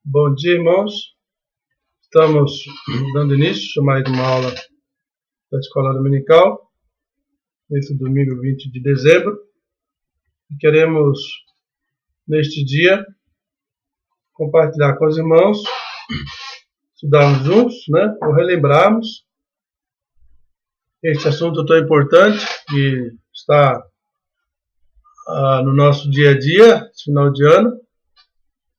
Bom dia, irmãos. Estamos dando início a mais uma aula da Escola Dominical, nesse domingo 20 de dezembro. E queremos, neste dia, compartilhar com os irmãos, estudarmos juntos, ou relembrarmos este assunto tão importante que está no nosso dia a dia, esse final de ano,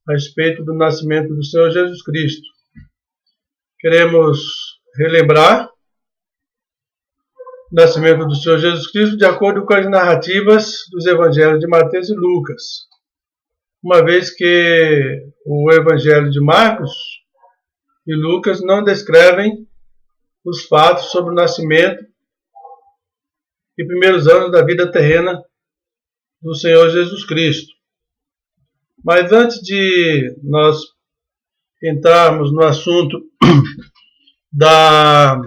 a respeito do nascimento do Senhor Jesus Cristo. Queremos relembrar o nascimento do Senhor Jesus Cristo de acordo com as narrativas dos evangelhos de Mateus e Lucas, uma vez que o evangelho de Marcos e Lucas não descrevem os fatos sobre o nascimento e primeiros anos da vida terrena do Senhor Jesus Cristo. Mas antes de nós entrarmos no assunto da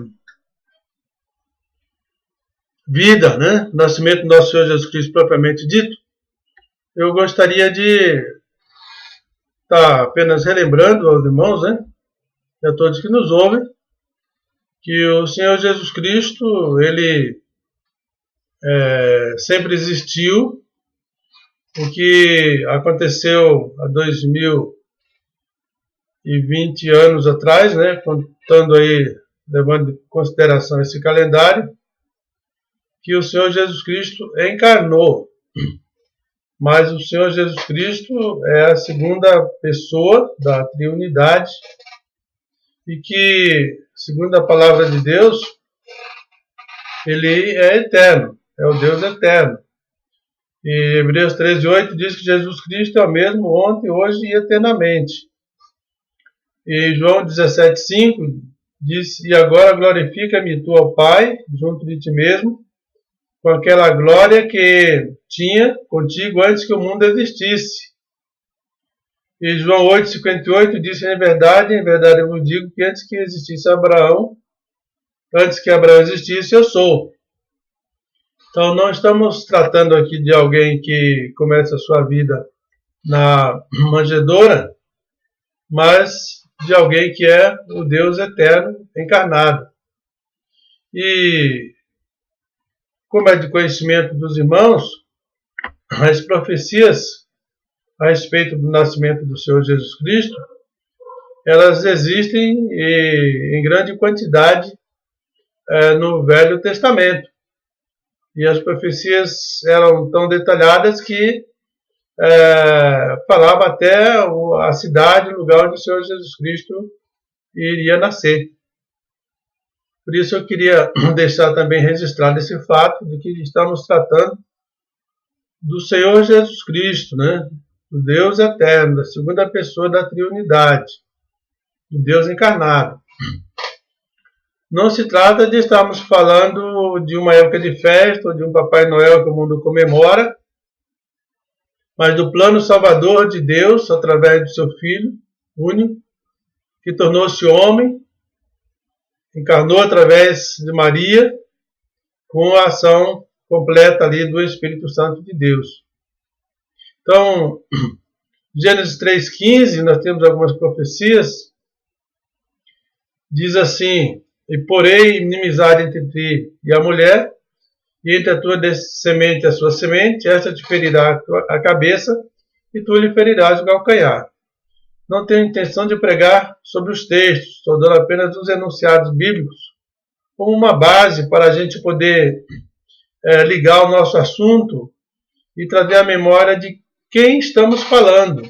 vida, nascimento do nosso Senhor Jesus Cristo propriamente dito, eu gostaria de estar apenas relembrando aos irmãos, e a todos que nos ouvem, que o Senhor Jesus Cristo, ele sempre existiu. O que aconteceu há 2020 anos atrás, contando aí, levando em consideração esse calendário, que o Senhor Jesus Cristo encarnou. Mas o Senhor Jesus Cristo é a segunda pessoa da Trindade e que, segundo a palavra de Deus, ele é eterno, é o Deus eterno. E Hebreus 13:8 diz que Jesus Cristo é o mesmo ontem, hoje e eternamente. E João 17:5 diz: E agora glorifica-me tu, ó Pai, junto de ti mesmo, com aquela glória que tinha contigo antes que o mundo existisse. E João 8:58 diz: em verdade eu vos digo que antes que existisse Abraão, antes que Abraão existisse, eu sou. Então, não estamos tratando aqui de alguém que começa a sua vida na manjedoura, mas de alguém que é o Deus eterno encarnado. E, como é de conhecimento dos irmãos, as profecias a respeito do nascimento do Senhor Jesus Cristo, elas existem em grande quantidade no Velho Testamento. E as profecias eram tão detalhadas que falava até a cidade, o lugar onde o Senhor Jesus Cristo iria nascer. Por isso eu queria deixar também registrado esse fato de que estamos tratando do Senhor Jesus Cristo, do Deus eterno, da segunda pessoa da Trindade, do Deus encarnado. Não se trata de estarmos falando de uma época de festa ou de um Papai Noel que o mundo comemora, mas do plano salvador de Deus através do seu Filho único, que tornou-se homem, encarnou através de Maria, com a ação completa ali do Espírito Santo de Deus. Então, Gênesis 3,15, nós temos algumas profecias, diz assim: E porei inimizade entre ti e a mulher, e entre a tua semente e a sua semente, esta te ferirá a cabeça, e tu lhe ferirás o calcanhar. Não tenho intenção de pregar sobre os textos, estou dando apenas os enunciados bíblicos, como uma base para a gente poder ligar o nosso assunto e trazer a memória de quem estamos falando.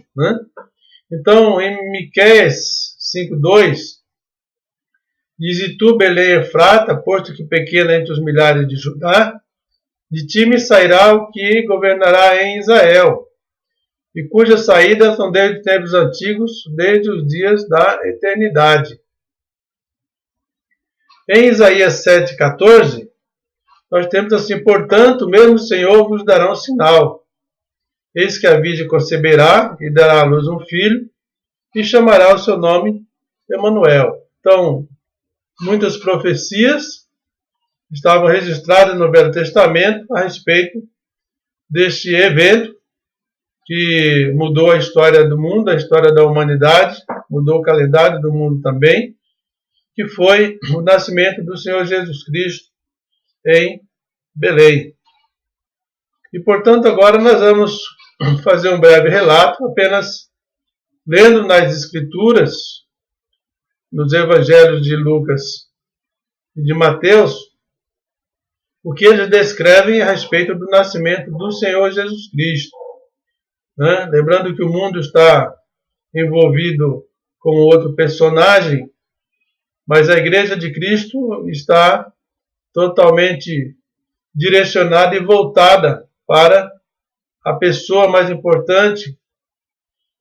Então, em Miqueias 5:2, diz: E tu, Belém Efrata, posto que pequena entre os milhares de Judá, de ti me sairá o que governará em Israel, e cujas saídas são desde tempos antigos, desde os dias da eternidade. Em Isaías 7:14, nós temos assim: Portanto, mesmo o Senhor vos dará um sinal. Eis que a virgem conceberá e dará à luz um filho, e chamará o seu nome Emanuel. Então, muitas profecias estavam registradas no Velho Testamento a respeito deste evento que mudou a história do mundo, a história da humanidade, mudou o calendário do mundo também, que foi o nascimento do Senhor Jesus Cristo em Belém. E, portanto, agora nós vamos fazer um breve relato, apenas lendo nas Escrituras, nos Evangelhos de Lucas e de Mateus, o que eles descrevem a respeito do nascimento do Senhor Jesus Cristo. Lembrando que o mundo está envolvido com outro personagem, mas a Igreja de Cristo está totalmente direcionada e voltada para a pessoa mais importante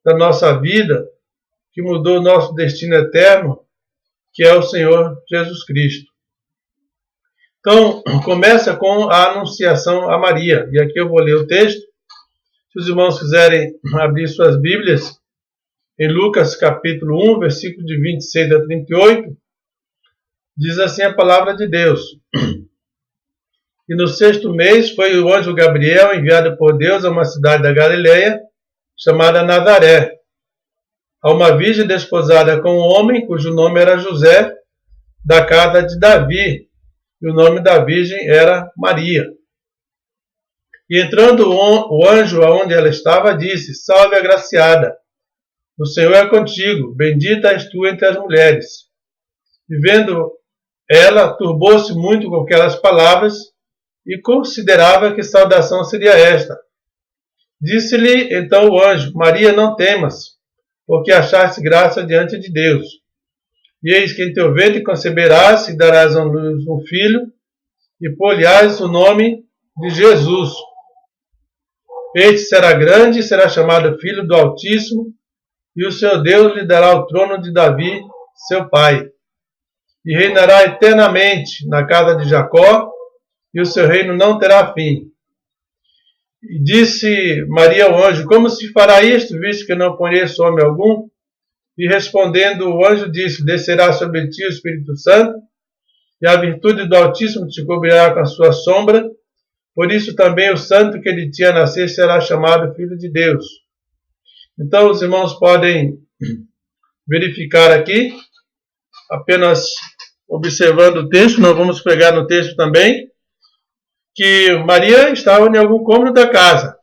da nossa vida, que mudou o nosso destino eterno, que é o Senhor Jesus Cristo. Então, começa com a anunciação a Maria. E aqui eu vou ler o texto. Se os irmãos quiserem abrir suas Bíblias, em Lucas capítulo 1, versículo de 26 a 38, diz assim a palavra de Deus. E no 6º mês foi o anjo Gabriel enviado por Deus a uma cidade da Galileia, chamada Nazaré, a uma virgem desposada com um homem cujo nome era José, da casa de Davi, e o nome da virgem era Maria. E entrando o anjo aonde ela estava, disse: Salve, agraciada, o Senhor é contigo, bendita és tu entre as mulheres. E vendo ela, turbou-se muito com aquelas palavras, e considerava que saudação seria esta. Disse-lhe então o anjo: Maria, não temas, porque achaste graça diante de Deus. E eis que em teu ventre conceberás e darás à luz um filho, e pôr-lhe-ás o nome de Jesus. Este será grande e será chamado Filho do Altíssimo, e o seu Deus lhe dará o trono de Davi, seu pai. E reinará eternamente na casa de Jacó, e o seu reino não terá fim. E disse Maria ao anjo: Como se fará isto, visto que não conheço homem algum? E respondendo o anjo disse: Descerá sobre ti o Espírito Santo, e a virtude do Altíssimo te cobrirá com a sua sombra. Por isso também o santo que de ti a nascer será chamado Filho de Deus. Então os irmãos podem verificar aqui, apenas observando o texto, nós vamos pegar no texto também, que Maria estava em algum cômodo da casa.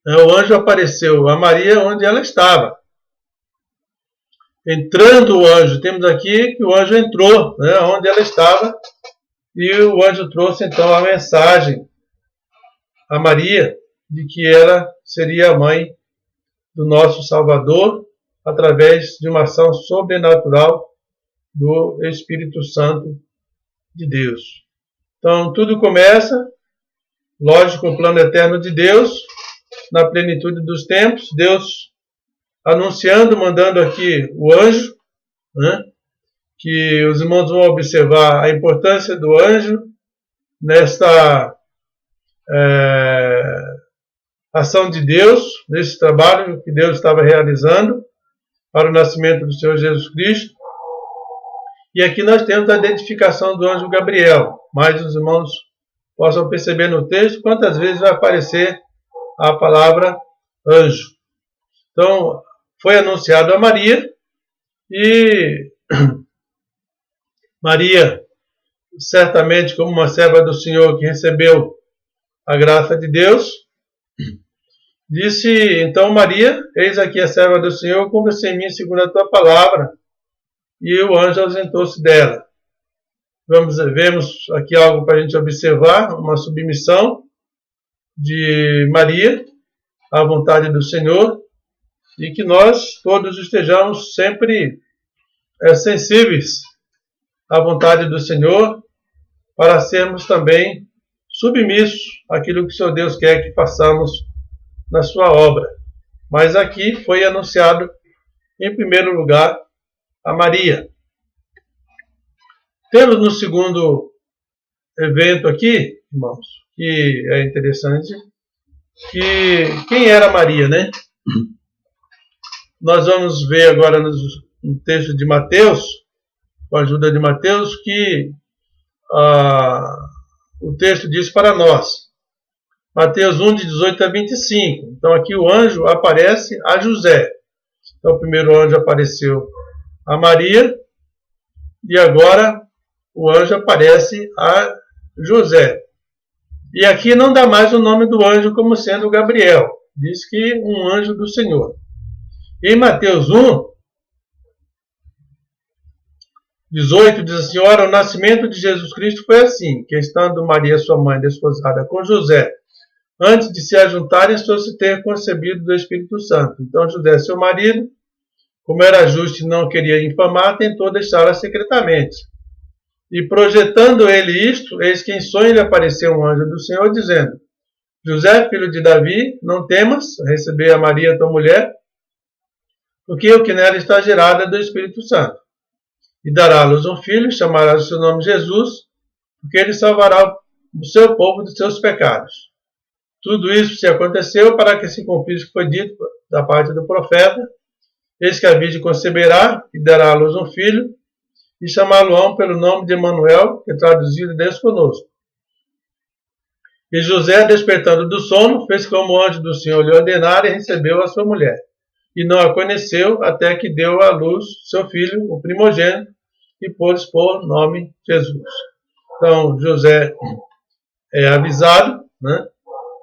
O anjo apareceu a Maria onde ela estava. Entrando o anjo, temos aqui que o anjo entrou, onde ela estava, e o anjo trouxe então a mensagem a Maria de que ela seria a mãe do nosso Salvador através de uma ação sobrenatural do Espírito Santo de Deus. Então tudo começa, lógico, o plano eterno de Deus, na plenitude dos tempos, Deus anunciando, mandando aqui o anjo, que os irmãos vão observar a importância do anjo nesta ação de Deus, nesse trabalho que Deus estava realizando para o nascimento do Senhor Jesus Cristo. E aqui nós temos a identificação do anjo Gabriel, mas os irmãos possam perceber no texto quantas vezes vai aparecer a palavra anjo. Então, foi anunciado a Maria, e Maria, certamente como uma serva do Senhor que recebeu a graça de Deus, disse então Maria: Eis aqui a serva do Senhor, cumpra-se em mim segundo a tua palavra. E o anjo ausentou-se dela. Vemos aqui algo para a gente observar, uma submissão de Maria à vontade do Senhor, e que nós todos estejamos sempre sensíveis à vontade do Senhor, para sermos também submissos àquilo que o Senhor Deus quer que façamos na sua obra. Mas aqui foi anunciado, em primeiro lugar, a Maria. Temos no segundo evento aqui, irmãos, que é interessante, que quem era Maria, né? Nós vamos ver agora no texto de Mateus, com a ajuda de Mateus, que o texto diz para nós: Mateus 1, de 18 a 25. Então aqui o anjo aparece a José. Então o primeiro anjo apareceu a Maria, e agora o anjo aparece a José. E aqui não dá mais o nome do anjo como sendo Gabriel. Diz que um anjo do Senhor. Em Mateus 1, 18 diz assim: ora, o nascimento de Jesus Cristo foi assim, que estando Maria, sua mãe, desposada com José, antes de se ajuntarem, se ter concebido do Espírito Santo. Então José, seu marido, como era justo e não queria infamar, tentou deixá-la secretamente. E projetando ele isto, eis que em sonho lhe apareceu um anjo do Senhor, dizendo: José, filho de Davi, não temas receber a Maria, tua mulher, porque o que nela está gerado é do Espírito Santo. E dará à luz um filho, chamará o seu nome Jesus, porque ele salvará o seu povo dos seus pecados. Tudo isso se aconteceu para que se cumprisse o que foi dito da parte do profeta: eis que a virgem conceberá e dará à luz um filho, e chamá-lo-ão pelo nome de Emanuel, que é traduzido Deus conosco. E José, despertando do sono, fez como o anjo do Senhor lhe ordenara e recebeu a sua mulher. E não a conheceu até que deu à luz seu filho, o primogênito, e pôs por nome Jesus. Então, José é avisado, né?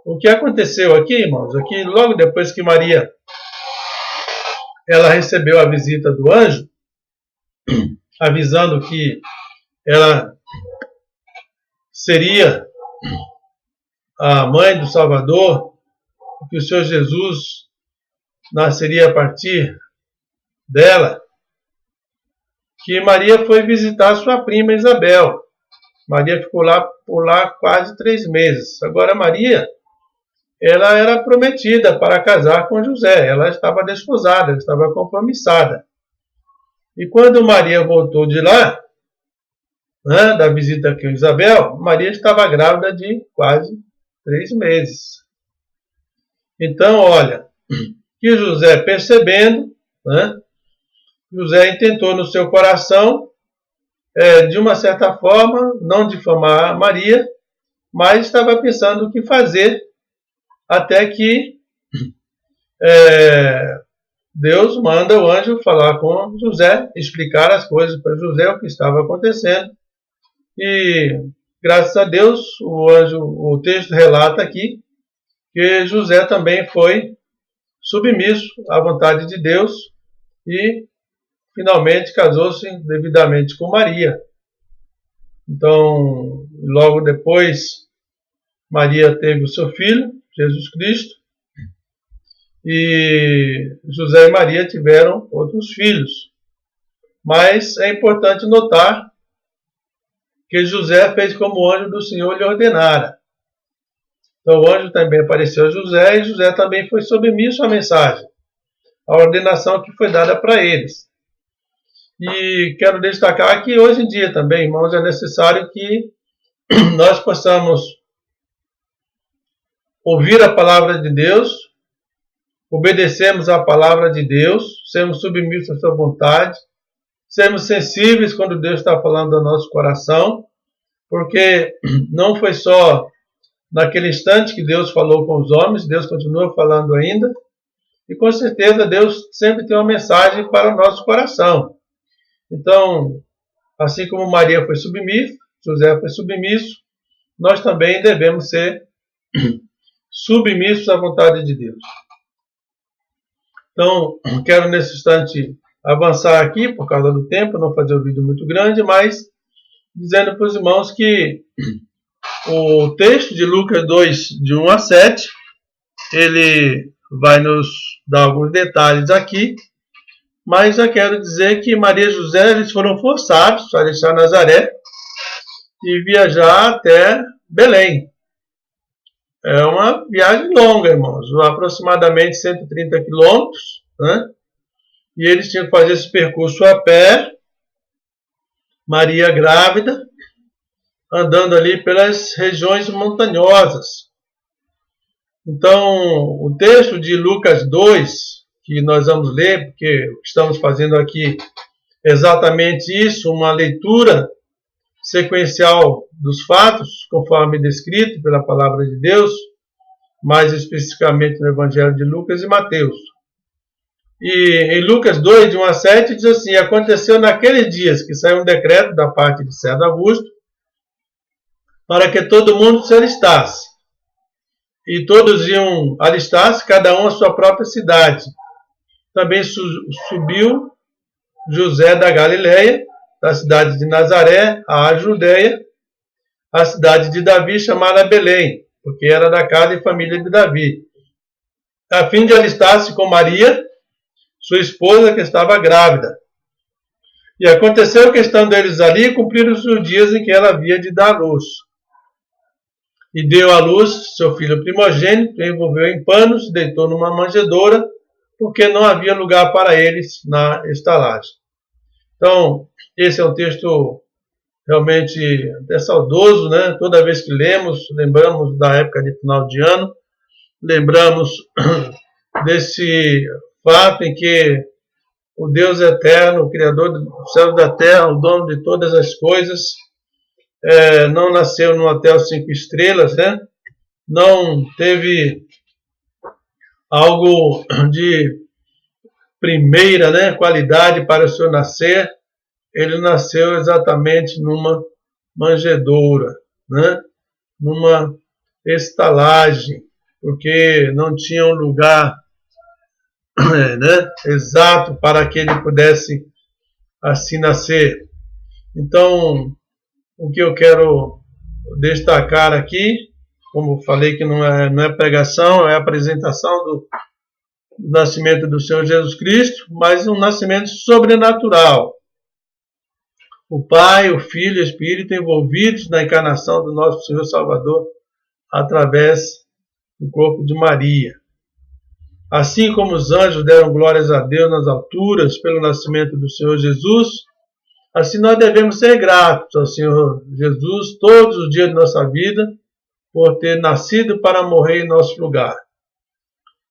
O que aconteceu aqui, irmãos? Aqui, logo depois que Maria ela recebeu a visita do anjo, avisando que ela seria a mãe do Salvador, que o Senhor Jesus nasceria a partir dela, que Maria foi visitar sua prima Isabel. Maria ficou por lá quase 3 meses. Agora Maria, ela era prometida para casar com José. Ela estava desposada, ela estava compromissada. E quando Maria voltou de lá, né, da visita com Isabel, Maria estava grávida de quase 3 meses. Então, olha, que José, percebendo, né, José intentou no seu coração, de uma certa forma, não difamar Maria, mas estava pensando o que fazer, até que Deus manda o anjo falar com José, explicar as coisas para José, o que estava acontecendo. E, graças a Deus, o texto relata aqui que José também foi submisso à vontade de Deus e, finalmente, casou-se devidamente com Maria. Então, logo depois, Maria teve o seu filho, Jesus Cristo, e José e Maria tiveram outros filhos. Mas é importante notar que José fez como o anjo do Senhor lhe ordenara. Então o anjo também apareceu a José, e José também foi submisso à mensagem, à ordenação que foi dada para eles. E quero destacar que hoje em dia também, irmãos, é necessário que nós possamos ouvir a palavra de Deus, obedecermos à palavra de Deus, sermos submissos à sua vontade, sermos sensíveis quando Deus está falando ao nosso coração, porque não foi só naquele instante que Deus falou com os homens, Deus continua falando ainda, e com certeza Deus sempre tem uma mensagem para o nosso coração. Então, assim como Maria foi submissa, José foi submisso, nós também devemos ser submissos à vontade de Deus. Então, quero nesse instante avançar aqui, por causa do tempo, não fazer um vídeo muito grande, mas dizendo para os irmãos que o texto de Lucas 2, de 1 a 7, ele vai nos dar alguns detalhes aqui, mas já quero dizer que Maria e José eles foram forçados a deixar Nazaré e viajar até Belém. É uma viagem longa, irmãos, aproximadamente 130 quilômetros, né? E eles tinham que fazer esse percurso a pé, Maria grávida, andando ali pelas regiões montanhosas. Então, o texto de Lucas 2, que nós vamos ler, porque estamos fazendo aqui exatamente isso, uma leitura sequencial dos fatos, conforme descrito pela palavra de Deus, mais especificamente no Evangelho de Lucas e Mateus. E em Lucas 2, de 1 a 7, diz assim: aconteceu naqueles dias que saiu um decreto da parte de César Augusto para que todo mundo se alistasse. E todos iam alistar-se, cada um a sua própria cidade. Também subiu José da Galileia, da cidade de Nazaré, à Judeia, a cidade de Davi, chamada Belém, porque era da casa e família de Davi, a fim de alistar-se com Maria, sua esposa, que estava grávida. E aconteceu que, estando eles ali, cumpriram-se os dias em que ela havia de dar luz. E deu à luz seu filho primogênito, envolveu em panos, deitou numa manjedoura, porque não havia lugar para eles na estalagem. Então, esse é um texto realmente até saudoso, né? Toda vez que lemos, lembramos da época de final de ano, lembramos desse fato em que o Deus eterno, o Criador do céu e da terra, o dono de todas as coisas, não nasceu num hotel 5 estrelas, né? Não teve algo de primeira, né, qualidade para o seu nascer. Ele nasceu exatamente numa manjedoura, né? Numa estalagem, porque não tinha um lugar né, exato para que ele pudesse assim nascer. Então, o que eu quero destacar aqui, como falei que não é pregação, é a apresentação do nascimento do Senhor Jesus Cristo, mas um nascimento sobrenatural. O Pai, o Filho e o Espírito envolvidos na encarnação do nosso Senhor Salvador através do corpo de Maria. Assim como os anjos deram glórias a Deus nas alturas pelo nascimento do Senhor Jesus, assim nós devemos ser gratos ao Senhor Jesus todos os dias de nossa vida por ter nascido para morrer em nosso lugar.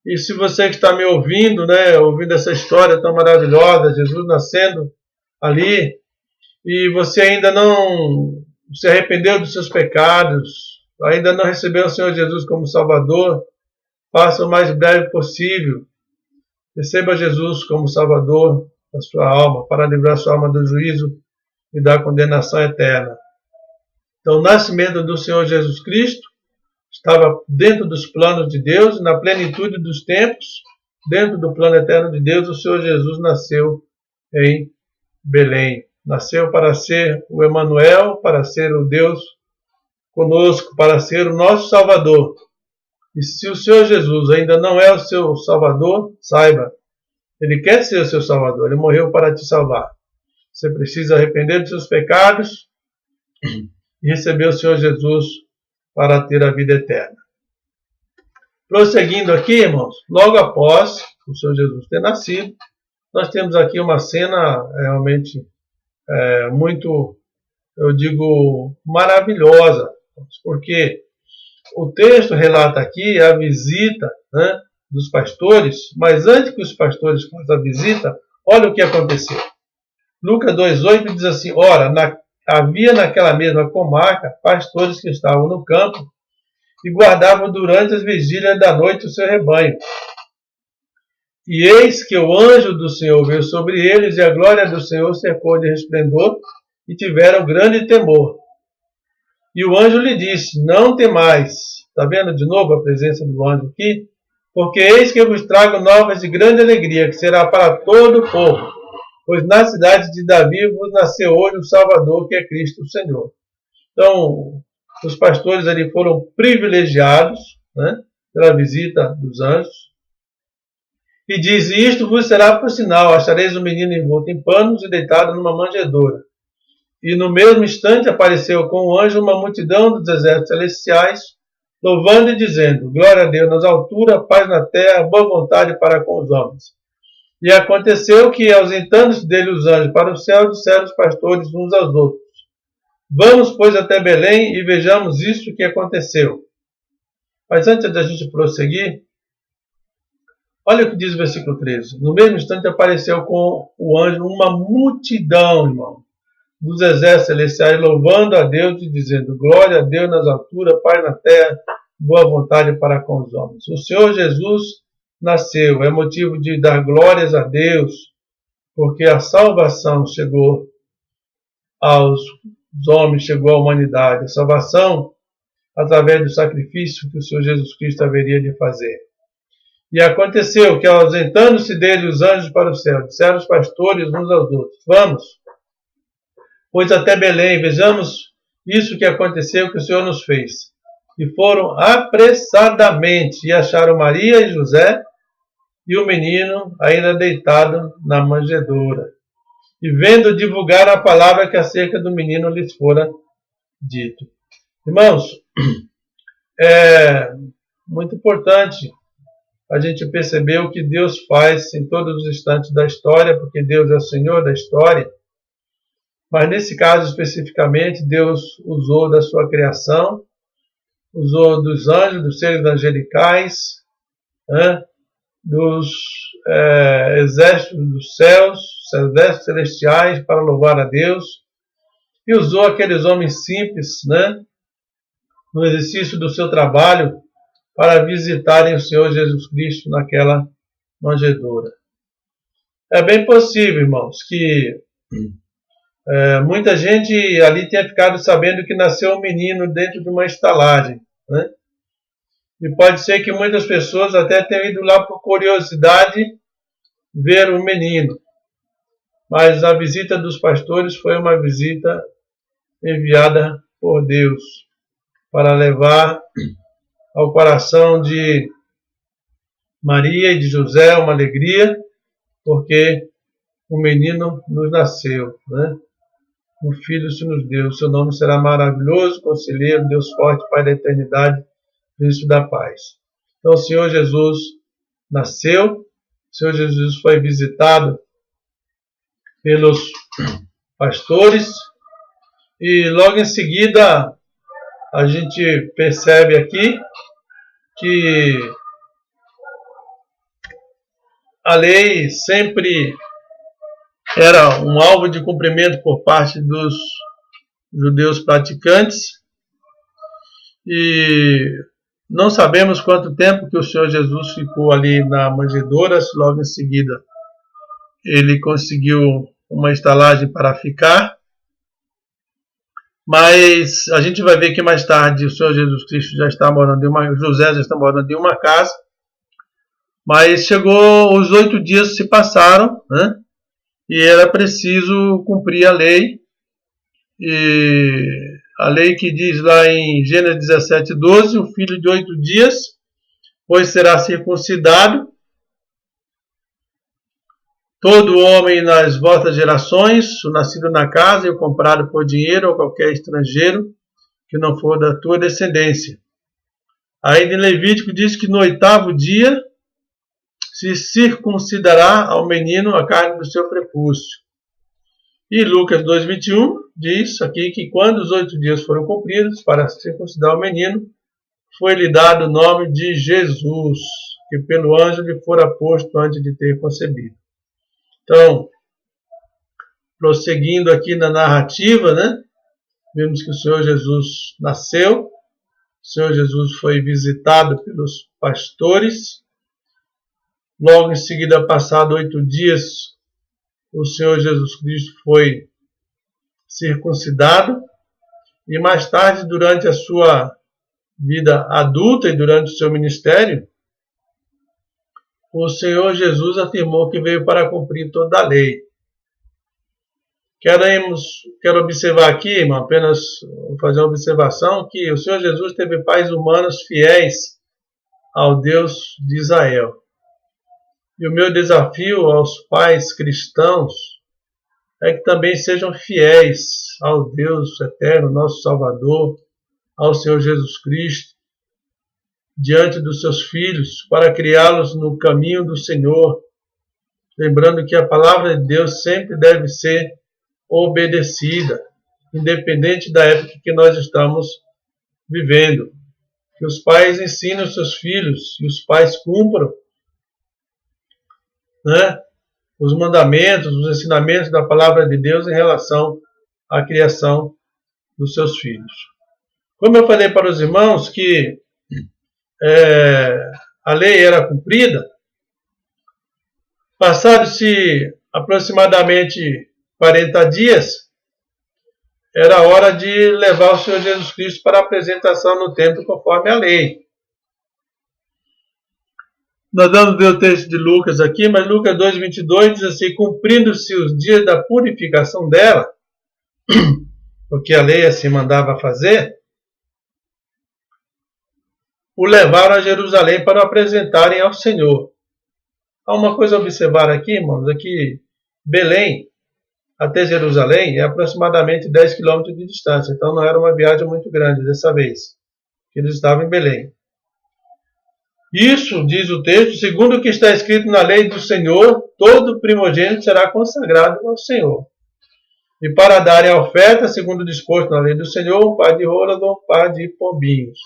E se você que está me ouvindo, né, ouvindo essa história tão maravilhosa, Jesus nascendo ali, e você ainda não se arrependeu dos seus pecados, ainda não recebeu o Senhor Jesus como Salvador, faça o mais breve possível. Receba Jesus como Salvador da sua alma, para livrar sua alma do juízo e da condenação eterna. Então, o nascimento do Senhor Jesus Cristo estava dentro dos planos de Deus, na plenitude dos tempos, dentro do plano eterno de Deus, o Senhor Jesus nasceu em Belém. Nasceu para ser o Emanuel, para ser o Deus conosco, para ser o nosso Salvador. E se o Senhor Jesus ainda não é o seu Salvador, saiba, Ele quer ser o seu Salvador, Ele morreu para te salvar. Você precisa arrepender dos seus pecados e receber o Senhor Jesus para ter a vida eterna. Prosseguindo aqui, irmãos, logo após o Senhor Jesus ter nascido, nós temos aqui uma cena realmente muito, eu digo, maravilhosa, porque o texto relata aqui a visita, né, dos pastores, mas antes que os pastores façam a visita, olha o que aconteceu. Lucas 2,8 diz assim: ora, havia naquela mesma comarca pastores que estavam no campo e guardavam durante as vigílias da noite o seu rebanho. E eis que o anjo do Senhor veio sobre eles, e a glória do Senhor cercou de resplendor, e tiveram grande temor. E o anjo lhe disse: não temais. Está vendo de novo a presença do anjo aqui? Porque eis que eu vos trago novas de grande alegria, que será para todo o povo. Pois na cidade de Davi vos nasceu hoje o Salvador, que é Cristo o Senhor. Então, os pastores ali foram privilegiados, né, pela visita dos anjos. E diz: isto vos será por sinal, achareis um menino envolto em panos e deitado numa manjedoura. E no mesmo instante apareceu com o anjo uma multidão dos exércitos celestiais, louvando e dizendo: glória a Deus nas alturas, paz na terra, boa vontade para com os homens. E aconteceu que, ausentando-se dele os anjos para o céu, disseram os pastores uns aos outros: vamos, pois, até Belém e vejamos isto que aconteceu. Mas antes da gente prosseguir, olha o que diz o versículo 13. No mesmo instante apareceu com o anjo uma multidão, irmão, dos exércitos celestiais, louvando a Deus e dizendo: glória a Deus nas alturas, paz na terra, boa vontade para com os homens. O Senhor Jesus nasceu, é motivo de dar glórias a Deus, porque a salvação chegou aos homens, chegou à humanidade. A salvação através do sacrifício que o Senhor Jesus Cristo haveria de fazer. E aconteceu que, ausentando-se dele os anjos para o céu, disseram os pastores uns aos outros: vamos, pois até Belém, vejamos isso que aconteceu, que o Senhor nos fez. E foram apressadamente e acharam Maria e José e o menino ainda deitado na manjedoura. E vendo, divulgaram a palavra que acerca do menino lhes fora dito. Irmãos, é muito importante a gente perceber o que Deus faz em todos os instantes da história, porque Deus é o Senhor da história. Mas nesse caso especificamente, Deus usou da sua criação, usou dos anjos, dos seres angelicais, dos exércitos dos céus, exércitos celestiais para louvar a Deus, e usou aqueles homens simples, no exercício do seu trabalho, para visitarem o Senhor Jesus Cristo naquela manjedoura. É bem possível, irmãos, que muita gente ali tenha ficado sabendo que nasceu um menino dentro de uma estalagem, E pode ser que muitas pessoas até tenham ido lá por curiosidade ver o menino. Mas a visita dos pastores foi uma visita enviada por Deus para levar ao coração de Maria e de José uma alegria, porque o menino nos nasceu, Um filho se nos deu. Seu nome será maravilhoso, conselheiro, Deus forte, Pai da eternidade, Príncipe da paz. Então o Senhor Jesus nasceu, o Senhor Jesus foi visitado pelos pastores e logo em seguida a gente percebe aqui que a lei sempre era um alvo de cumprimento por parte dos judeus praticantes e não sabemos quanto tempo que o Senhor Jesus ficou ali na manjedoura, se logo em seguida ele conseguiu uma estalagem para ficar, mas a gente vai ver que mais tarde o Senhor Jesus Cristo já está morando José já está morando em uma casa, mas chegou, os 8 dias se passaram, e era preciso cumprir a lei, e a lei que diz lá em Gênesis 17:12, o filho de 8 dias, pois será circuncidado, todo homem nas vossas gerações, o nascido na casa e o comprado por dinheiro ou qualquer estrangeiro que não for da tua descendência. Ainda em Levítico diz que no 8º dia se circuncidará ao menino a carne do seu prepúcio. E Lucas 2:21 diz aqui que quando os 8 dias foram cumpridos para circuncidar o menino, foi-lhe dado o nome de Jesus, que pelo anjo lhe fora posto antes de ter concebido. Então, prosseguindo aqui na narrativa, vemos que o Senhor Jesus nasceu, o Senhor Jesus foi visitado pelos pastores, logo em seguida, passado 8 dias, o Senhor Jesus Cristo foi circuncidado e mais tarde, durante a sua vida adulta e durante o seu ministério, o Senhor Jesus afirmou que veio para cumprir toda a lei. Quero observar aqui, irmão, apenas fazer uma observação, que o Senhor Jesus teve pais humanos fiéis ao Deus de Israel. E o meu desafio aos pais cristãos é que também sejam fiéis ao Deus eterno, nosso Salvador, ao Senhor Jesus Cristo, diante dos seus filhos, para criá-los no caminho do Senhor, lembrando que a palavra de Deus sempre deve ser obedecida, independente da época que nós estamos vivendo. Que os pais ensinem os seus filhos e os pais cumpram os mandamentos, os ensinamentos da palavra de Deus em relação à criação dos seus filhos. Como eu falei para os irmãos que a lei era cumprida, passados-se aproximadamente 40 dias, era hora de levar o Senhor Jesus Cristo para a apresentação no templo conforme a lei. Nós vamos ver o texto de Lucas aqui, mas Lucas 2:22 diz assim: cumprindo-se os dias da purificação dela, o que a lei assim mandava fazer, o levaram a Jerusalém para o apresentarem ao Senhor. Há uma coisa a observar aqui, irmãos, aqui Belém até Jerusalém é aproximadamente 10 quilômetros de distância, então não era uma viagem muito grande dessa vez, que eles estavam em Belém. Isso, diz o texto, segundo o que está escrito na lei do Senhor, todo primogênito será consagrado ao Senhor. E para darem a oferta, segundo o disposto na lei do Senhor, um par de rolas ou um par de pombinhos.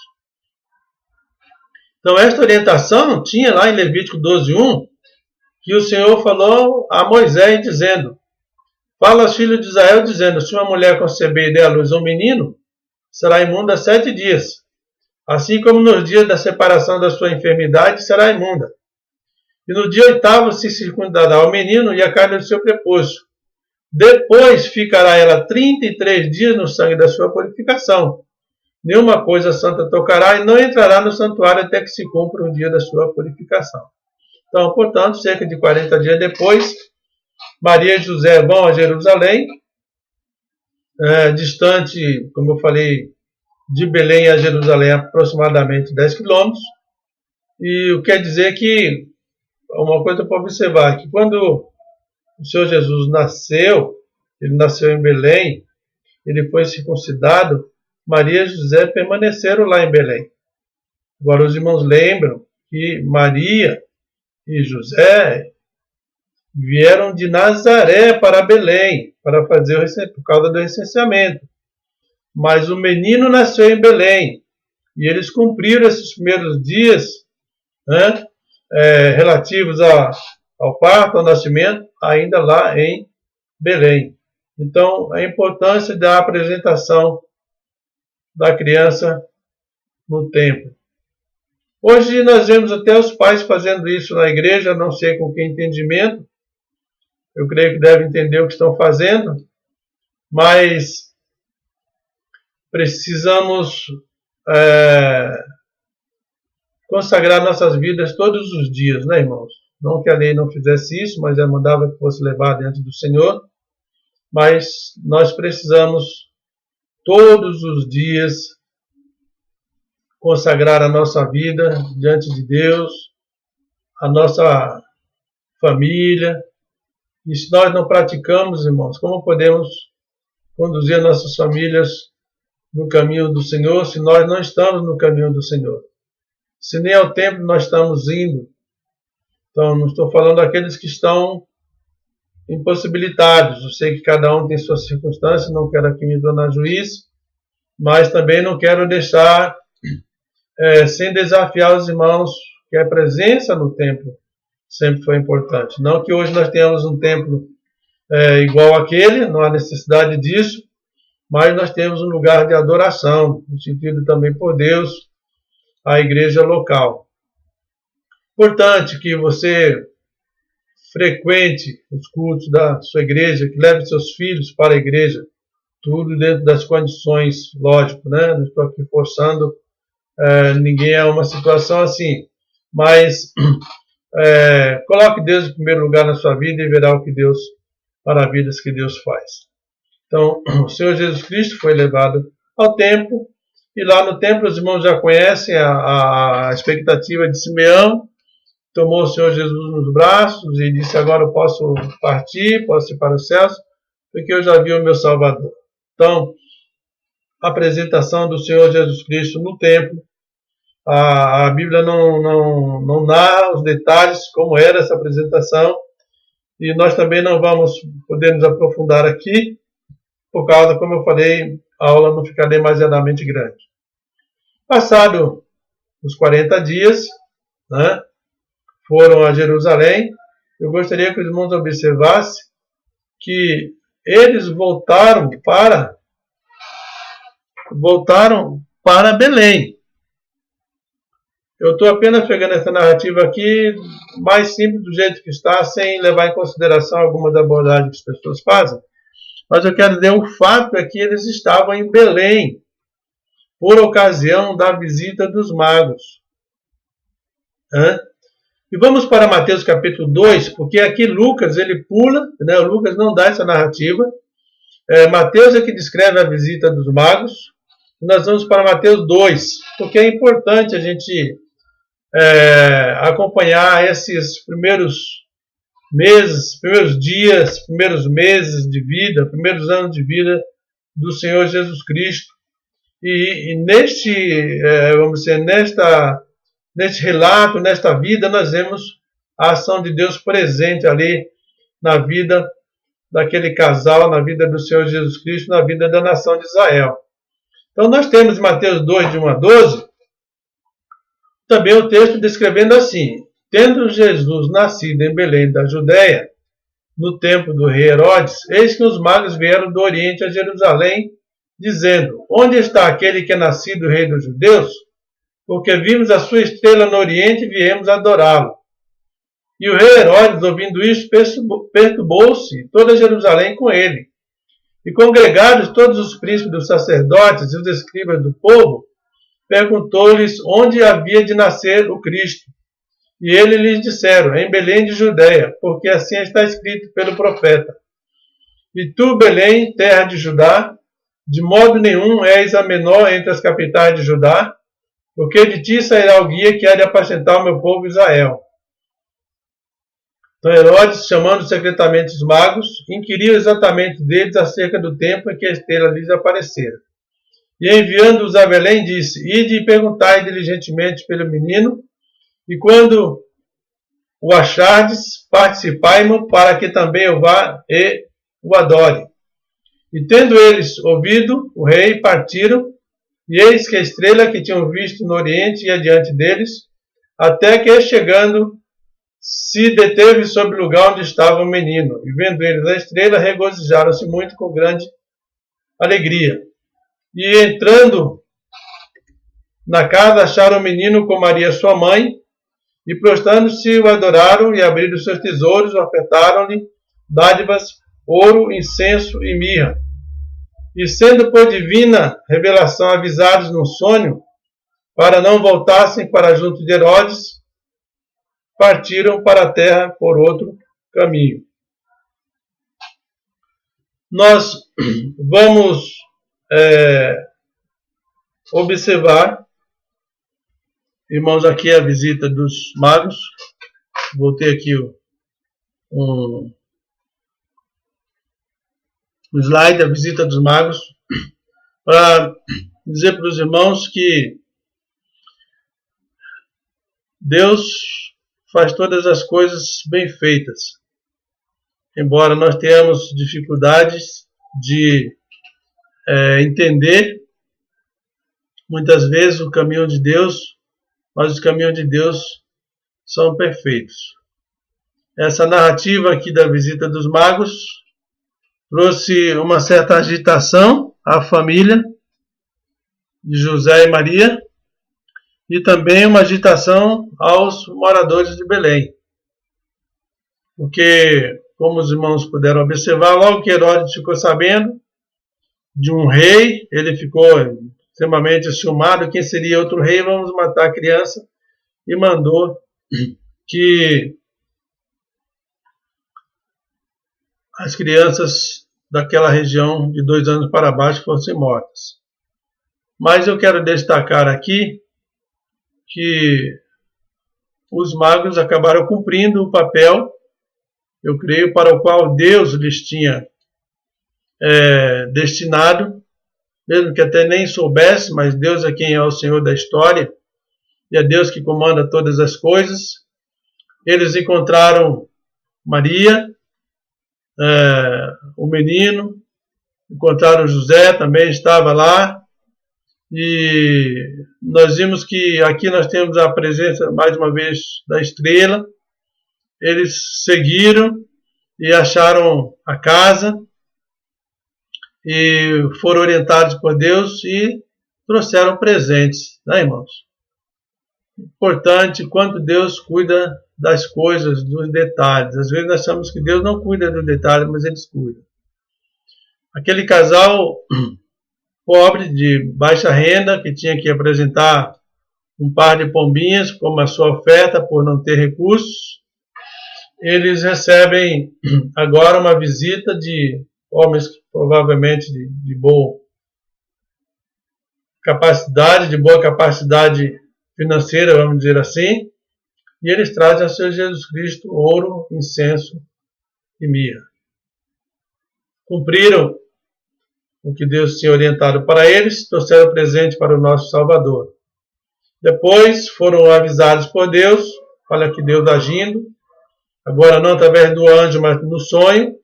Então, esta orientação tinha lá em Levítico 12:1, que o Senhor falou a Moisés, dizendo: fala aos filhos de Israel, dizendo: se uma mulher conceber e der à luz um menino, será imunda 7 dias. Assim como nos dias da separação da sua enfermidade, será imunda. E no dia 8º se circundará o menino e a carne do seu prepúcio. Depois ficará ela 33 dias no sangue da sua purificação. Nenhuma coisa santa tocará e não entrará no santuário até que se cumpra o dia da sua purificação. Então, portanto, cerca de 40 dias depois, Maria e José vão a Jerusalém, distante, como eu falei, de Belém a Jerusalém, aproximadamente 10 quilômetros. E o que quer dizer que, uma coisa para observar, que quando o Senhor Jesus nasceu, ele nasceu em Belém, ele foi circuncidado, Maria e José permaneceram lá em Belém. Agora os irmãos lembram que Maria e José vieram de Nazaré para Belém, para fazer por causa do recenseamento. Mas o menino nasceu em Belém, e eles cumpriram esses primeiros dias, relativos ao parto, ao nascimento, ainda lá em Belém. Então, a importância da apresentação da criança no templo. Hoje nós vemos até os pais fazendo isso na igreja, não sei com que entendimento, eu creio que devem entender o que estão fazendo, mas precisamos consagrar nossas vidas todos os dias, né, irmãos? Não que a lei não fizesse isso, mas ela mandava que fosse levado diante do Senhor, mas nós precisamos todos os dias consagrar a nossa vida diante de Deus, a nossa família. E se nós não praticamos, irmãos, como podemos conduzir nossas famílias no caminho do Senhor se nós não estamos no caminho do Senhor? Se nem ao templo nós estamos indo. Então, não estou falando daqueles que estão impossibilitados. Eu sei que cada um tem suas circunstâncias, não quero aqui me tornar juiz, mas também não quero deixar sem desafiar os irmãos que a presença no templo sempre foi importante. Não que hoje nós tenhamos um templo igual àquele, não há necessidade disso, mas nós temos um lugar de adoração, instituído também por Deus, a igreja local. Importante que você frequente os cultos da sua igreja, que leve seus filhos para a igreja, tudo dentro das condições, lógico, né? Não estou aqui forçando ninguém a uma situação assim, mas coloque Deus em primeiro lugar na sua vida e verá o que Deus, maravilhas que Deus faz. Então, o Senhor Jesus Cristo foi levado ao templo, e lá no templo os irmãos já conhecem a expectativa de Simeão. Tomou o Senhor Jesus nos braços e disse: agora eu posso partir, posso ir para os céus, porque eu já vi o meu Salvador. Então, a apresentação do Senhor Jesus Cristo no templo, a Bíblia não narra os detalhes como era essa apresentação, e nós também não vamos poder nos aprofundar aqui, por causa, como eu falei, a aula não fica demasiadamente grande. Passado os 40 dias, foram a Jerusalém. Eu gostaria que os irmãos observassem que eles voltaram para Belém. Eu estou apenas pegando essa narrativa aqui, mais simples do jeito que está, sem levar em consideração algumas abordagens que as pessoas fazem. Mas eu quero dizer, o fato é que eles estavam em Belém, por ocasião da visita dos magos. E vamos para Mateus capítulo 2, porque aqui Lucas, ele pula, né? Lucas não dá essa narrativa. Mateus é que descreve a visita dos magos. E nós vamos para Mateus 2, porque é importante a gente acompanhar esses primeiros meses, primeiros dias, primeiros meses de vida, primeiros anos de vida do Senhor Jesus Cristo. E neste, vamos dizer, neste relato, nesta vida, nós vemos a ação de Deus presente ali na vida daquele casal, na vida do Senhor Jesus Cristo, na vida da nação de Israel. Então nós temos em Mateus 2, de 1 a 12, também o texto descrevendo assim: tendo Jesus nascido em Belém da Judéia, no tempo do rei Herodes, eis que os magos vieram do Oriente a Jerusalém, dizendo: onde está aquele que é nascido rei dos judeus? Porque vimos a sua estrela no Oriente e viemos adorá-lo. E o rei Herodes, ouvindo isso, perturbou-se toda Jerusalém com ele. E congregados todos os príncipes dos sacerdotes e os escribas do povo, perguntou-lhes onde havia de nascer o Cristo. E eles lhes disseram: em Belém de Judéia, porque assim está escrito pelo profeta: e tu, Belém, terra de Judá, de modo nenhum és a menor entre as capitais de Judá, porque de ti sairá o guia que há de apacentar o meu povo Israel. Então Herodes, chamando secretamente os magos, inquiriu exatamente deles acerca do tempo em que a estrela lhes aparecera. E enviando-os a Belém, disse: ide e perguntai diligentemente pelo menino, e quando o achardes, participai-mo, para que também eu vá e o adore. E tendo eles ouvido o rei, partiram, e eis que a estrela que tinham visto no Oriente ia diante deles, até que, chegando, se deteve sobre o lugar onde estava o menino. E vendo eles a estrela, regozijaram-se muito com grande alegria. E entrando na casa, acharam o menino com Maria sua mãe, e prostrando-se o adoraram, e abriram seus tesouros, ofertaram-lhe dádivas, ouro, incenso e mirra. E sendo por divina revelação avisados num sonho, para não voltassem para junto de Herodes, partiram para a terra por outro caminho. Nós vamos observar, irmãos, aqui a visita dos magos. Voltei aqui um slide, a visita dos magos, para dizer para os irmãos que Deus faz todas as coisas bem feitas. Embora nós tenhamos dificuldades de entender muitas vezes o caminho de Deus, mas os caminhos de Deus são perfeitos. Essa narrativa aqui da visita dos magos trouxe uma certa agitação à família de José e Maria, e também uma agitação aos moradores de Belém. Porque, como os irmãos puderam observar, logo que Herodes ficou sabendo de um rei, ele ficou extremamente ciumado. Quem seria outro rei? Vamos matar a criança. E mandou que as crianças daquela região de 2 anos para baixo fossem mortas. Mas eu quero destacar aqui que os magos acabaram cumprindo o papel, eu creio, para o qual Deus lhes tinha destinado, mesmo que até nem soubesse, mas Deus é quem é o Senhor da história, e é Deus que comanda todas as coisas. Eles encontraram Maria, o menino, encontraram José, também estava lá, e nós vimos que aqui nós temos a presença, mais uma vez, da estrela. Eles seguiram e acharam a casa, e foram orientados por Deus e trouxeram presentes, né, irmãos? importante quanto Deus cuida das coisas, dos detalhes. Às vezes nós achamos que Deus não cuida dos detalhes, mas Ele cuida. Aquele casal pobre, de baixa renda, que tinha que apresentar um par de pombinhas como a sua oferta por não ter recursos, eles recebem agora uma visita de homens provavelmente de boa capacidade financeira, vamos dizer assim, e eles trazem ao Senhor Jesus Cristo ouro, incenso e mirra. Cumpriram o que Deus tinha orientado para eles, trouxeram presente para o nosso Salvador. Depois foram avisados por Deus, olha que Deus agindo, agora não através do anjo, mas no sonho,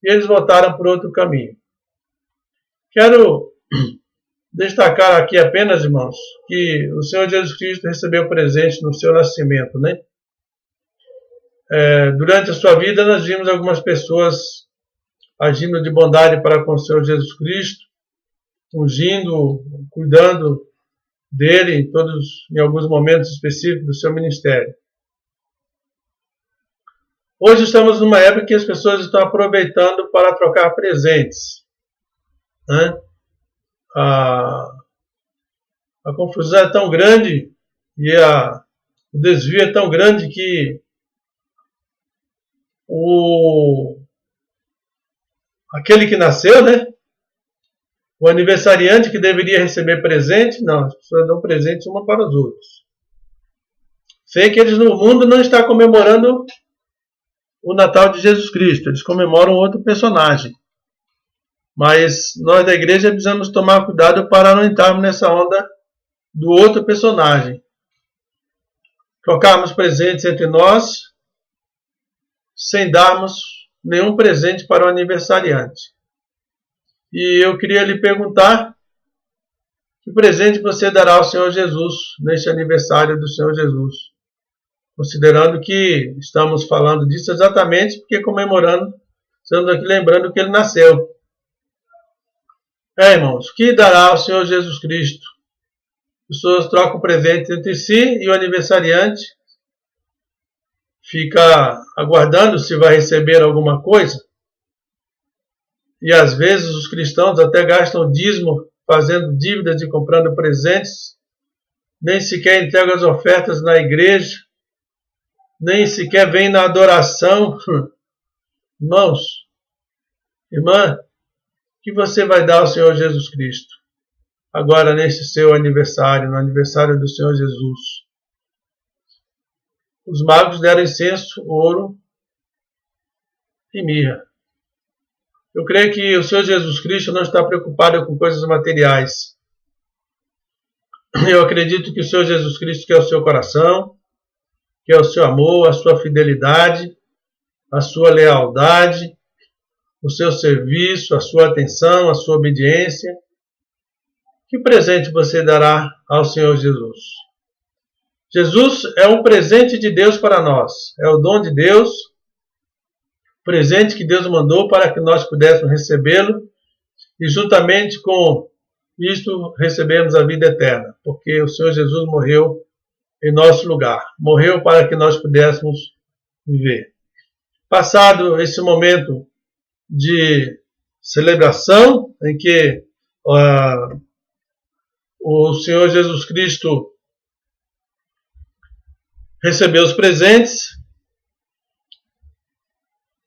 e eles voltaram por outro caminho. Quero destacar aqui apenas, irmãos, que o Senhor Jesus Cristo recebeu presente no seu nascimento, né? Durante a sua vida, nós vimos algumas pessoas agindo de bondade para com o Senhor Jesus Cristo, ungindo, cuidando dele em alguns momentos específicos do seu ministério. Hoje estamos numa época que as pessoas estão aproveitando para trocar presentes, né? A confusão é tão grande e o desvio é tão grande que aquele que nasceu, né? O aniversariante que deveria receber presente, não, as pessoas dão presentes uma para os outros. Sei que eles no mundo não estão comemorando o Natal de Jesus Cristo, eles comemoram outro personagem. Mas nós da igreja precisamos tomar cuidado para não entrarmos nessa onda do outro personagem. Trocarmos presentes entre nós sem darmos nenhum presente para o aniversariante. E eu queria lhe perguntar que presente você dará ao Senhor Jesus neste aniversário do Senhor Jesus, considerando que estamos falando disso exatamente porque comemorando, estamos aqui lembrando que ele nasceu. Irmãos, o que dará ao Senhor Jesus Cristo? As pessoas trocam presentes entre si e o aniversariante fica aguardando se vai receber alguma coisa. E às vezes os cristãos até gastam dízimo fazendo dívidas e comprando presentes, nem sequer entregam as ofertas na igreja, nem sequer vêm na adoração. Irmãos, irmã, o que você vai dar ao Senhor Jesus Cristo agora neste seu aniversário, no aniversário do Senhor Jesus? Os magos deram incenso, ouro e mirra. Eu creio que o Senhor Jesus Cristo não está preocupado com coisas materiais. Eu acredito que o Senhor Jesus Cristo quer o seu coração, quer o seu amor, a sua fidelidade, a sua lealdade, o seu serviço, a sua atenção, a sua obediência. Que presente você dará ao Senhor Jesus? Jesus é um presente de Deus para nós. É o dom de Deus, presente que Deus mandou para que nós pudéssemos recebê-lo e juntamente com isto recebemos a vida eterna, porque o Senhor Jesus morreu em nosso lugar. Morreu para que nós pudéssemos viver. Passado esse momento de celebração em que o Senhor Jesus Cristo recebeu os presentes,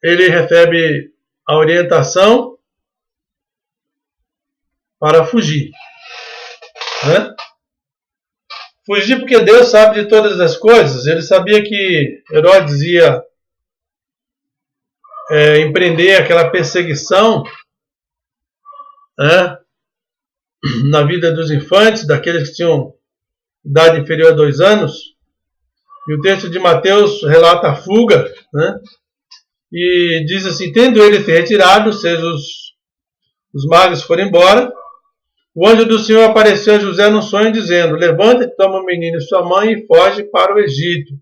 ele recebe a orientação para fugir. Né? Fugir porque Deus sabe de todas as coisas. Ele sabia que Herodes ia empreender aquela perseguição, né, na vida dos infantes, daqueles que tinham idade inferior a 2 anos. E o texto de Mateus relata a fuga, né? E diz assim: tendo ele se retirado, ou seja, os magos foram embora, o anjo do Senhor apareceu a José num sonho, dizendo: levanta-te, toma o menino e sua mãe e foge para o Egito.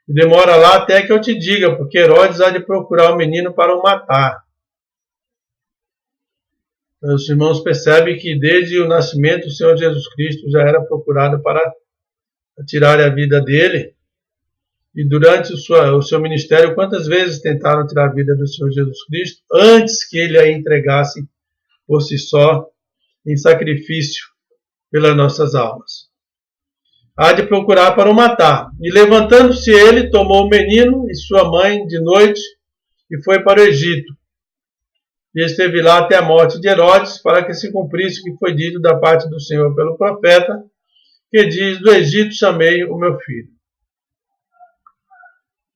E demora lá até que eu te diga, porque Herodes há de procurar o menino para o matar. Os irmãos percebem que desde o nascimento o Senhor Jesus Cristo já era procurado para tirarem a vida dele. E durante o seu ministério, quantas vezes tentaram tirar a vida do Senhor Jesus Cristo antes que ele a entregasse por si só em sacrifício pelas nossas almas. Há de procurar para o matar. E levantando-se ele, tomou o menino e sua mãe de noite e foi para o Egito. E esteve lá até a morte de Herodes, para que se cumprisse o que foi dito da parte do Senhor pelo profeta, que diz: do Egito chamei o meu filho.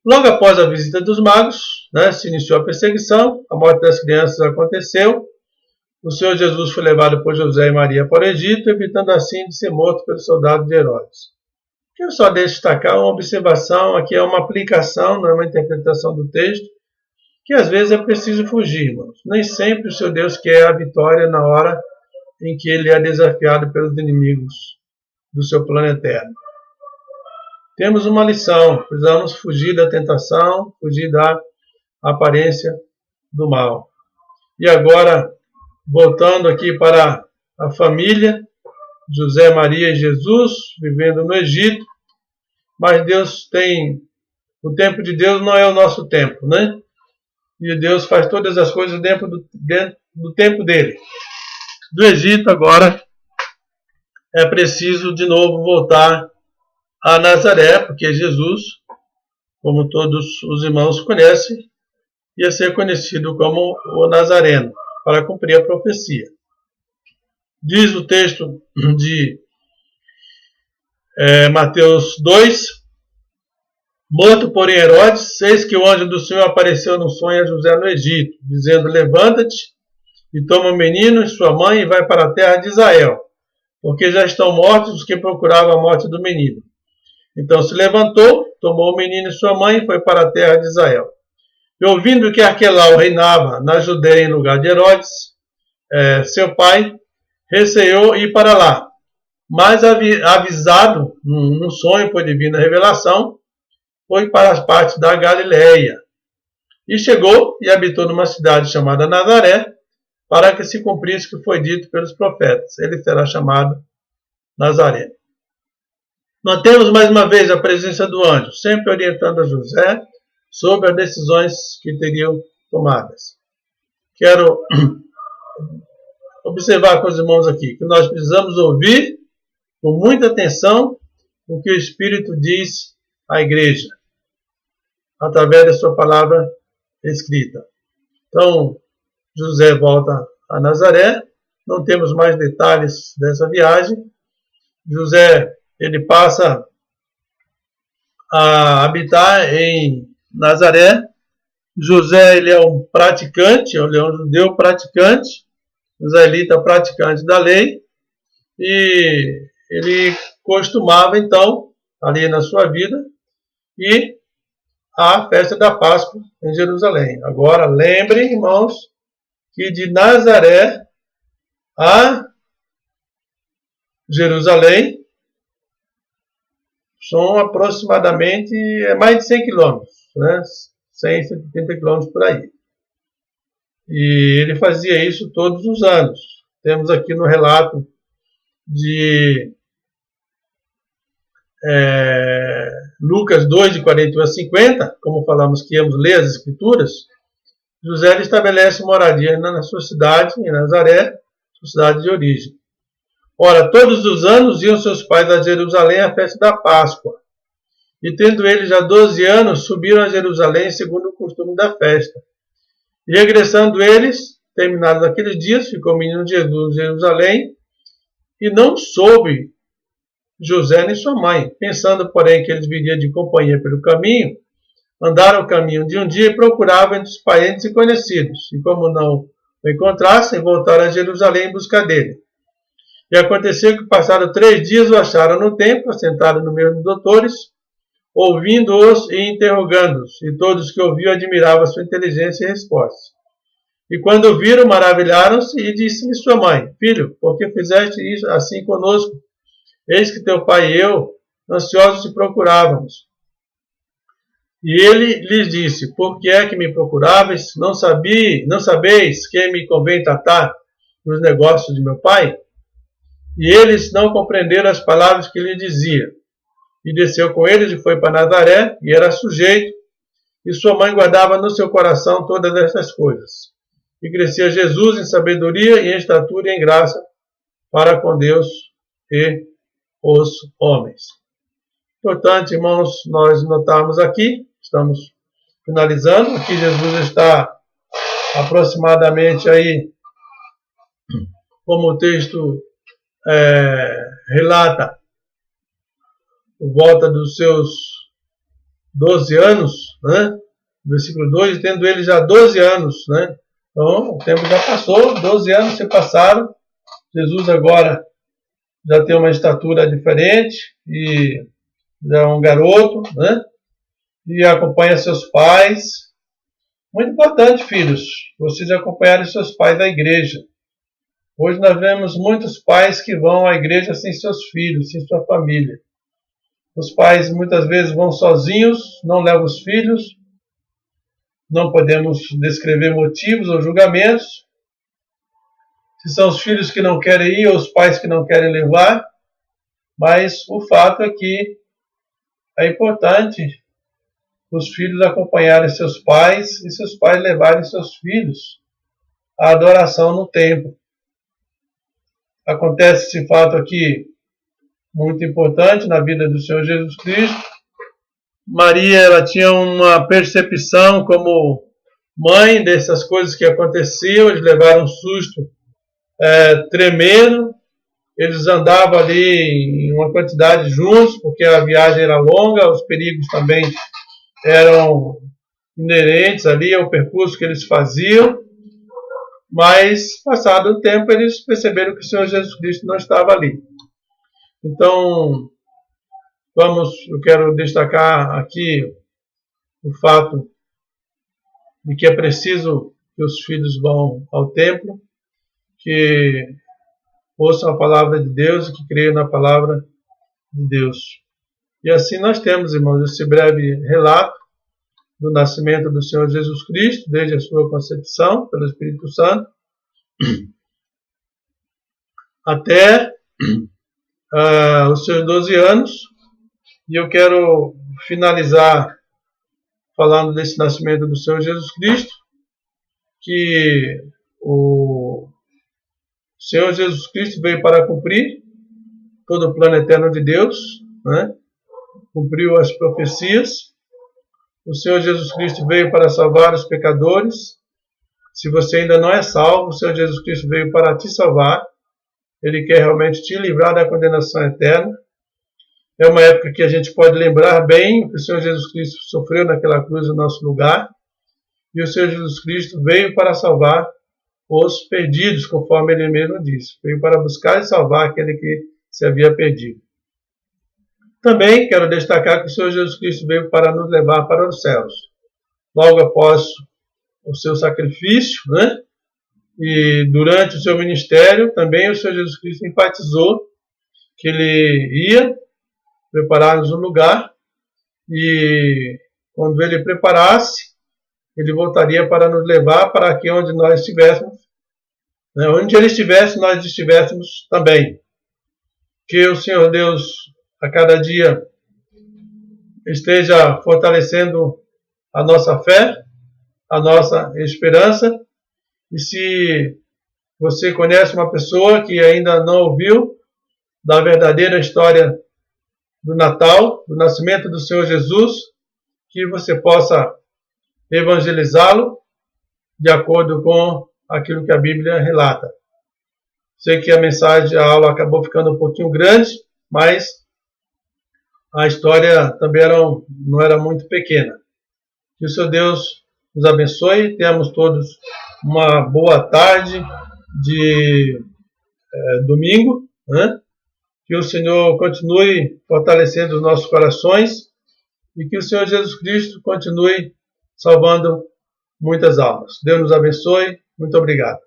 Logo após a visita dos magos, se iniciou a perseguição, a morte das crianças aconteceu, o Senhor Jesus foi levado por José e Maria para o Egito, evitando assim de ser morto pelo soldado de Herodes. Quero só destacar uma observação, aqui é uma aplicação, não é uma interpretação do texto, que às vezes é preciso fugir, irmãos. Nem sempre o seu Deus quer a vitória na hora em que ele é desafiado pelos inimigos do seu plano eterno. Temos uma lição, precisamos fugir da tentação, fugir da aparência do mal. E agora, voltando aqui para a família, José, Maria e Jesus, vivendo no Egito, mas Deus tem, o tempo de Deus não é o nosso tempo, né? E Deus faz todas as coisas dentro do tempo dele. Do Egito agora é preciso de novo voltar a Nazaré, porque Jesus, como todos os irmãos conhecem, ia ser conhecido como o Nazareno, para cumprir a profecia. Diz o texto de Mateus 2, morto porém Herodes, eis que o anjo do Senhor apareceu no sonho a José no Egito, dizendo: levanta-te e toma o menino e sua mãe e vai para a terra de Israel, porque já estão mortos os que procuravam a morte do menino. Então se levantou, tomou o menino e sua mãe e foi para a terra de Israel. E ouvindo que Arquelau reinava na Judeia em lugar de Herodes, seu pai, receou ir para lá. Mas avisado num sonho por divina revelação, foi para as partes da Galileia. E chegou e habitou numa cidade chamada Nazaré, para que se cumprisse o que foi dito pelos profetas. Ele será chamado Nazareno. Notemos mais uma vez a presença do anjo, sempre orientando a José sobre as decisões que teriam tomadas. Quero observar com os irmãos aqui que nós precisamos ouvir com muita atenção o que o Espírito diz à igreja, através da sua palavra escrita. Então, José volta a Nazaré, não temos mais detalhes dessa viagem. José, ele passa a habitar em Nazaré. José, ele é um praticante, ele é um judeu praticante, israelita praticante da lei, e ele costumava, então, ali na sua vida, ir à festa da Páscoa em Jerusalém. Agora, lembrem, irmãos, que de Nazaré a Jerusalém são aproximadamente mais de 100 quilômetros, né? 100, 130 quilômetros por aí. E ele fazia isso todos os anos. Temos aqui no relato de Lucas 2, de 41 a 50, como falamos que íamos ler as Escrituras, José estabelece moradia na sua cidade, em Nazaré, sua cidade de origem. Ora, todos os anos iam seus pais a Jerusalém à festa da Páscoa. E tendo eles já 12 anos, subiram a Jerusalém segundo o costume da festa. E regressando eles, terminados aqueles dias, ficou o menino Jesus em Jerusalém, e não soube José nem sua mãe. Pensando, porém, que eles viriam de companhia pelo caminho, andaram o caminho de um dia e procuravam entre os parentes e conhecidos. E como não o encontrassem, voltaram a Jerusalém em busca dele. E aconteceu que, passados 3 dias, o acharam no templo, assentado no meio dos doutores, ouvindo-os e interrogando-os. E todos que ouviam admiravam a sua inteligência e resposta. E quando o viram, maravilharam-se e disse-lhe sua mãe: Filho, por que fizeste isso assim conosco? Eis que teu pai e eu, ansiosos, te procurávamos. E ele lhes disse: Por que é que me procuráveis? Não sabeis que me convém tratar nos negócios de meu pai? E eles não compreenderam as palavras que lhe dizia. E desceu com eles e foi para Nazaré, e era sujeito, e sua mãe guardava no seu coração todas estas coisas. E crescia Jesus em sabedoria e em estatura e em graça para com Deus e os homens. Importante, irmãos, nós notarmos aqui, estamos finalizando, aqui Jesus está aproximadamente aí, como o texto relata, por volta dos seus 12 anos, né? Versículo 2, tendo ele já 12 anos, né? Então, o tempo já passou, 12 anos se passaram, Jesus agora já tem uma estatura diferente, e já é um garoto, né? E acompanha seus pais. Muito importante, filhos, vocês acompanharem seus pais à igreja. Hoje nós vemos muitos pais que vão à igreja sem seus filhos, sem sua família. Os pais muitas vezes vão sozinhos, não levam os filhos. Não podemos descrever motivos ou julgamentos. Se são os filhos que não querem ir ou os pais que não querem levar. Mas o fato é que é importante os filhos acompanharem seus pais e seus pais levarem seus filhos à adoração no templo. Acontece esse fato aqui muito importante na vida do Senhor Jesus Cristo. Maria, ela tinha uma percepção como mãe dessas coisas que aconteciam. Eles levaram um susto tremendo. Eles andavam ali em uma quantidade juntos, porque a viagem era longa, os perigos também eram inerentes ali ao percurso que eles faziam. Mas, passado o tempo, eles perceberam que o Senhor Jesus Cristo não estava ali. Então, eu quero destacar aqui o fato de que é preciso que os filhos vão ao templo, que ouçam a palavra de Deus e que creiam na palavra de Deus. E assim nós temos, irmãos, esse breve relato do nascimento do Senhor Jesus Cristo, desde a sua concepção pelo Espírito Santo, até os seus 12 anos. E eu quero finalizar falando desse nascimento do Senhor Jesus Cristo, que o Senhor Jesus Cristo veio para cumprir todo o plano eterno de Deus, né? Cumpriu as profecias. O Senhor Jesus Cristo veio para salvar os pecadores. Se você ainda não é salvo, o Senhor Jesus Cristo veio para te salvar. Ele quer realmente te livrar da condenação eterna. É uma época que a gente pode lembrar bem que o Senhor Jesus Cristo sofreu naquela cruz no nosso lugar. E o Senhor Jesus Cristo veio para salvar os perdidos, conforme ele mesmo disse. Veio para buscar e salvar aquele que se havia perdido. Também quero destacar que o Senhor Jesus Cristo veio para nos levar para os céus. Logo após o seu sacrifício, né? E durante o seu ministério, também o Senhor Jesus Cristo enfatizou que ele ia preparar-nos um lugar, e quando ele preparasse, ele voltaria para nos levar para aqui onde nós estivéssemos, né? Onde ele estivesse, nós estivéssemos também. Que o Senhor Deus, a cada dia, esteja fortalecendo a nossa fé, a nossa esperança. E se você conhece uma pessoa que ainda não ouviu da verdadeira história do Natal, do nascimento do Senhor Jesus, que você possa evangelizá-lo de acordo com aquilo que a Bíblia relata. Sei que a aula acabou ficando um pouquinho grande, mas a história também não era muito pequena. Que o Senhor Deus nos abençoe, tenhamos todos uma boa tarde de domingo, né? Que o Senhor continue fortalecendo os nossos corações e que o Senhor Jesus Cristo continue salvando muitas almas. Deus nos abençoe. Muito obrigado.